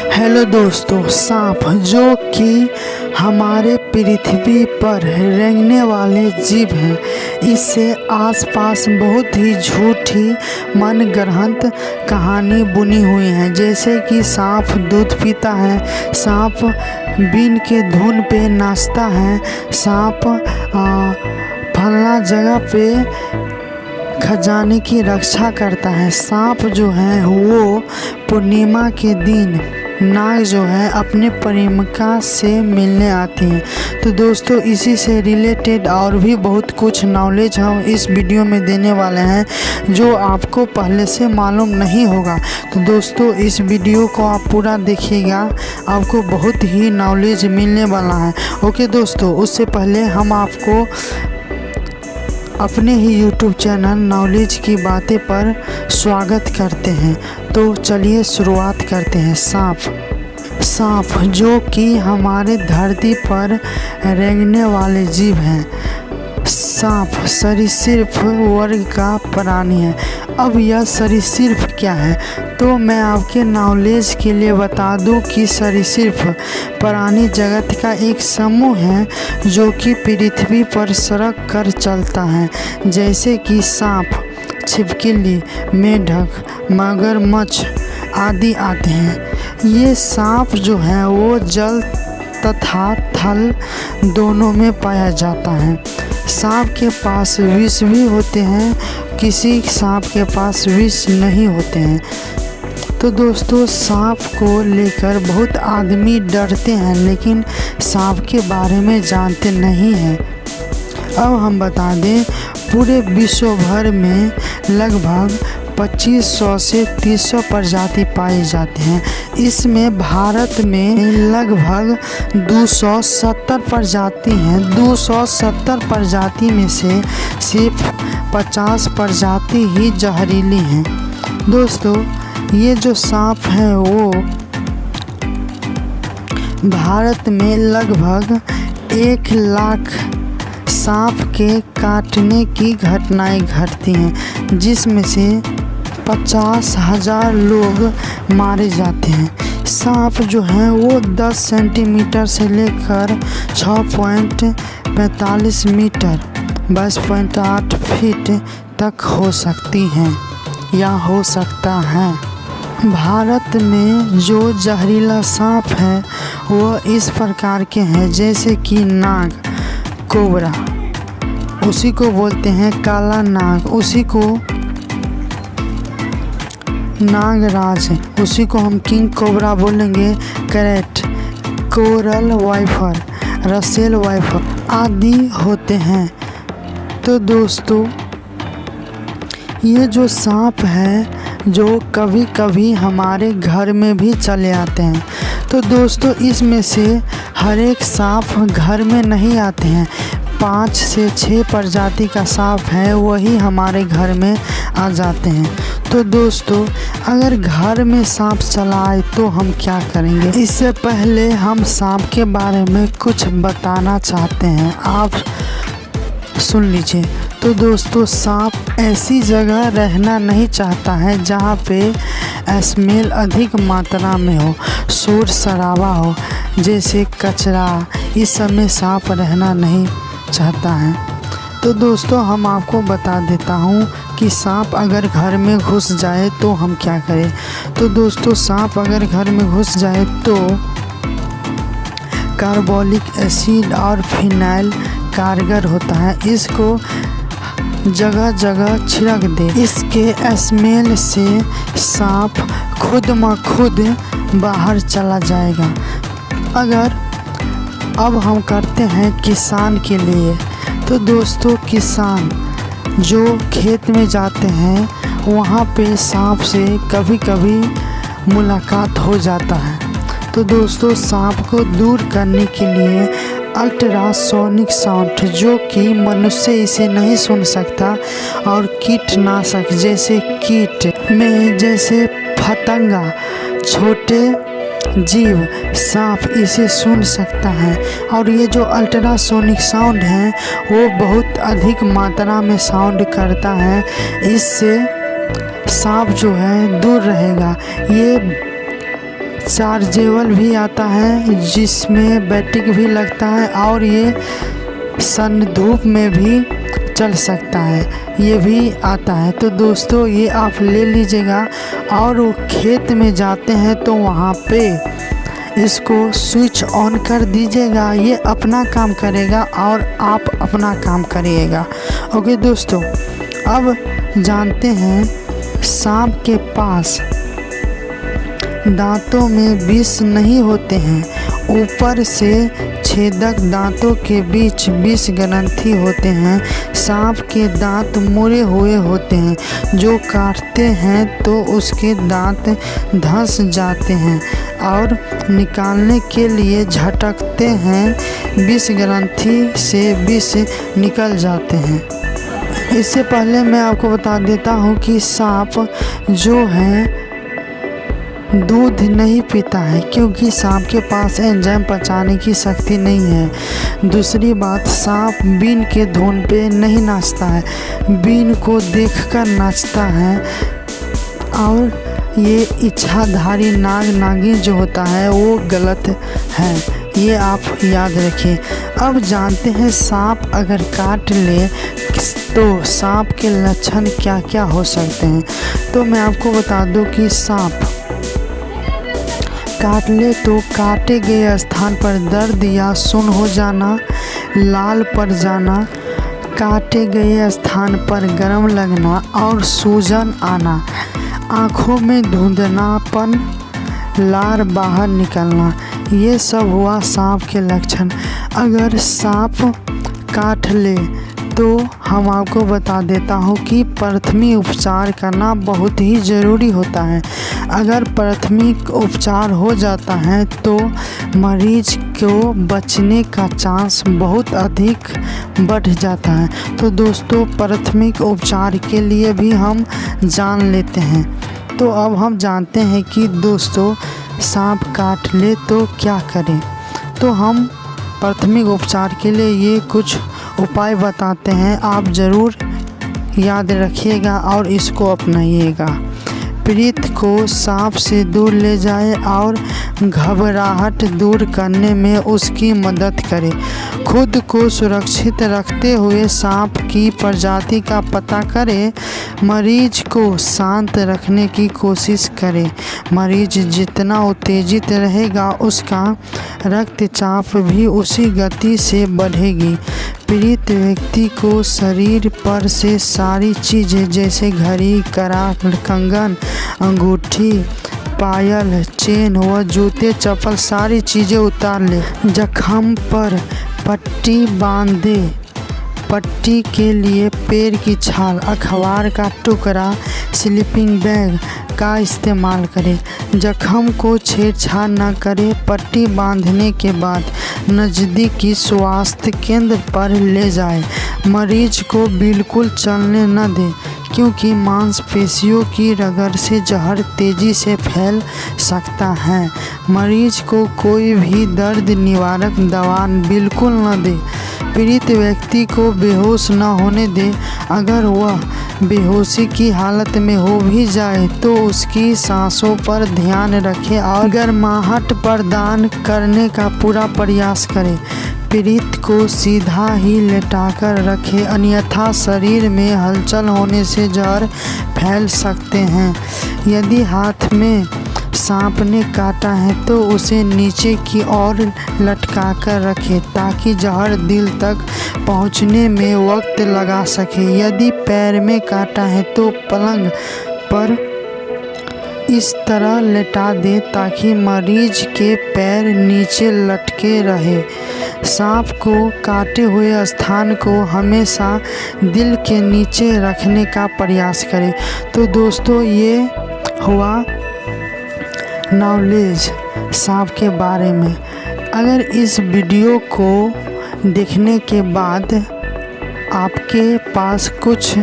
Hello दोस्तों, सांप जो कि हमारे पृथ्वी पर रेंगने वाले जीव हैं, इससे आसपास बहुत ही झूठी मनगढ़ंत कहानी बुनी हुई है। जैसे कि सांप दूध पीता है, सांप बीन के धुन पे नाचता है, सांप फलना जगह पे खजाने की रक्षा करता है। सांप जो है वो पूर्णिमा के दिन नाग जो है अपने प्रेमिका से मिलने आती हैं। तो दोस्तों, इसी से रिलेटेड और भी बहुत कुछ नॉलेज हम इस वीडियो में देने वाले हैं जो आपको पहले से मालूम नहीं होगा। तो दोस्तों, इस वीडियो को आप पूरा देखिएगा, आपको बहुत ही नॉलेज मिलने वाला है। ओके दोस्तों, उससे पहले हम आपको अपने ही YouTube चैनल नॉलेज की बातें पर स्वागत करते हैं। तो चलिए शुरुआत करते हैं। सांप जो कि हमारे धरती पर रेंगने वाले जीव हैं। सांप सरीसृप वर्ग का प्राणी है। अब यह सरीसृप क्या है, तो मैं आपके नॉलेज के लिए बता दूं कि सरीसृप प्राणी जगत का एक समूह है जो कि पृथ्वी पर सड़क कर चलता है। जैसे कि सांप, छिपकली, मेढक, मगरमच्छ आदि आते हैं। ये सांप जो है वो जल तथा थल दोनों में पाया जाता है। सांप के पास विष भी होते हैं, किसी सांप के पास विष नहीं होते हैं। तो दोस्तों, सांप को लेकर बहुत आदमी डरते हैं, लेकिन सांप के बारे में जानते नहीं हैं। अब हम बता दें, पूरे विश्व भर में लगभग 2500 से 3000 प्रजाति पाई जाती हैं। इसमें भारत में लगभग 270 प्रजाति हैं। 270 प्रजाति में से सिर्फ 50 प्रजाति ही जहरीली हैं। दोस्तों, ये जो सांप है वो भारत में लगभग 1 लाख सांप के काटने की घटनाएं घटती हैं, जिसमें से 50,000 लोग मारे जाते हैं। सांप जो है वो 10 सेंटीमीटर से लेकर 6.45 मीटर 22.8 फीट तक हो सकती हैं या हो सकता है। भारत में जो जहरीला सांप है वो इस प्रकार के हैं, जैसे कि नाग, कोबरा, उसी को बोलते हैं काला नाग, उसी को नागराज, उसी को हम किंग कोबरा बोलेंगे, krait, coral viper, Russell viper आदि होते हैं। तो दोस्तों, ये जो सांप है जो कभी कभी हमारे घर में भी चले आते हैं। तो दोस्तों, इसमें से हर एक सांप घर में नहीं आते हैं। 5 से 6 प्रजाति का सांप है वही हमारे घर में आ जाते हैं। तो दोस्तों, अगर घर में सांप चला आए तो हम क्या करेंगे? इससे पहले हम सांप के बारे में कुछ बताना चाहते हैं, आप सुन लीजिए। तो दोस्तों, सांप ऐसी जगह रहना नहीं चाहता है जहाँ पे स्मेल अधिक मात्रा में हो, शोर शराबा हो, जैसे कचरा, इस सब में सांप रहना नहीं चाहता है। तो दोस्तों, हम आपको बता देता हूँ कि सांप अगर घर में घुस जाए तो हम क्या करें। तो दोस्तों, सांप अगर घर में घुस जाए तो कार्बोलिक एसिड और फिनाइल कारगर होता है, इसको जगह जगह छिड़क दे। इसके स्मेल से सांप खुद म खुद बाहर चला जाएगा। अब हम करते हैं किसान के लिए। तो दोस्तों, किसान जो खेत में जाते हैं वहाँ पे सांप से कभी कभी मुलाकात हो जाता है। तो दोस्तों, सांप को दूर करने के लिए अल्ट्रासोनिक साउंड, जो कि मनुष्य इसे नहीं सुन सकता, और कीटनाशक जैसे कीट में, जैसे पतंगा, छोटे जीव, सांप इसे सुन सकता है। और ये जो अल्ट्रासोनिक साउंड है वो बहुत अधिक मात्रा में साउंड करता है, इससे सांप जो है दूर रहेगा। ये चार्जेबल भी आता है जिसमें बैटरी भी लगता है और ये सन धूप में भी चल सकता है, ये भी आता है। तो दोस्तों ये आप ले लीजिएगा और वो खेत में जाते हैं तो वहाँ पे इसको स्विच ऑन कर दीजिएगा, ये अपना काम करेगा और आप अपना काम करिएगा। ओके दोस्तों, अब जानते हैं सांप के पास दांतों में विष नहीं होते हैं, ऊपर से छेदक दांतों के बीच विष ग्रंथि होते हैं। सांप के दांत मुड़े हुए होते हैं, जो काटते हैं तो उसके दांत धंस जाते हैं और निकालने के लिए झटकते हैं, विष ग्रंथि से विष निकल जाते हैं। इससे पहले मैं आपको बता देता हूँ कि सांप जो है दूध नहीं पीता है, क्योंकि सांप के पास एंजाइम पचाने की शक्ति नहीं है। दूसरी बात, सांप बीन के धुन पे नहीं नाचता है, बीन को देखकर नाचता है। और ये इच्छाधारी नाग नागिन जो होता है वो गलत है, ये आप याद रखिए। अब जानते हैं सांप अगर काट ले तो सांप के लक्षण क्या क्या हो सकते हैं। तो मैं आपको बता दूं कि सांप काट ले तो काटे गए स्थान पर दर्द या सुन्न हो जाना, लाल पड़ जाना, काटे गए स्थान पर गर्म लगना और सूजन आना, आँखों में धुंधलापन, लार बाहर निकलना, ये सब हुआ सांप के लक्षण। अगर सांप काट ले तो हम आपको बता देता हूँ कि प्राथमिक उपचार करना बहुत ही ज़रूरी होता है। अगर प्राथमिक उपचार हो जाता है तो मरीज को बचने का चांस बहुत अधिक बढ़ जाता है। तो दोस्तों प्राथमिक उपचार के लिए भी हम जान लेते हैं। तो अब हम जानते हैं कि दोस्तों सांप काट ले तो क्या करें। तो हम प्राथमिक उपचार के लिए ये कुछ उपाय बताते हैं, आप ज़रूर याद रखिएगा और इसको अपनाइएगा। पीड़ित को सांप से दूर ले जाए और घबराहट दूर करने में उसकी मदद करें। खुद को सुरक्षित रखते हुए सांप की प्रजाति का पता करें। मरीज को शांत रखने की कोशिश करें। मरीज जितना उत्तेजित रहेगा उसका रक्तचाप भी उसी गति से बढ़ेगी। पीड़ित व्यक्ति को शरीर पर से सारी चीज़ें जैसे घड़ी, कड़ा, कंगन, अंगूठी, पायल, चेन व जूते चप्पल सारी चीज़ें उतार ले। जख्म पर पट्टी बांध दे। पट्टी के लिए पेड़ की छाल, अखबार का टुकड़ा, स्लीपिंग बैग का इस्तेमाल करें। जख्म को छेड़छाड़ न करें। पट्टी बांधने के बाद नज़दीकी स्वास्थ्य केंद्र पर ले जाएं। मरीज को बिल्कुल चलने न दें, क्योंकि मांसपेशियों की रगड़ से जहर तेज़ी से फैल सकता है। मरीज को कोई भी दर्द निवारक दवा बिल्कुल न दें। पीड़ित व्यक्ति को बेहोश न होने दें। अगर वह बेहोशी की हालत में हो भी जाए तो उसकी सांसों पर ध्यान रखें और गर्माहट प्रदान करने का पूरा प्रयास करें। पीड़ित को सीधा ही लेटाकर रखें, अन्यथा शरीर में हलचल होने से जहर फैल सकते हैं। यदि हाथ में सांप ने काटा है तो उसे नीचे की ओर लटकाकर रखें ताकि जहर दिल तक पहुंचने में वक्त लगा सके। यदि पैर में काटा है तो पलंग पर इस तरह लेटा दें ताकि मरीज के पैर नीचे लटके रहे। सांप को काटे हुए स्थान को हमेशा दिल के नीचे रखने का प्रयास करें। तो दोस्तों ये हुआ नॉलेज सांप के बारे में। अगर इस वीडियो को देखने के बाद आपके पास कुछ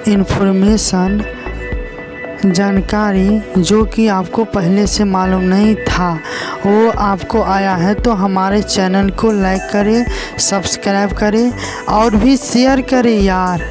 इन्फॉर्मेशन, जानकारी जो कि आपको पहले से मालूम नहीं था वो आपको आया है तो हमारे चैनल को लाइक करें, सब्सक्राइब करें और भी शेयर करें यार।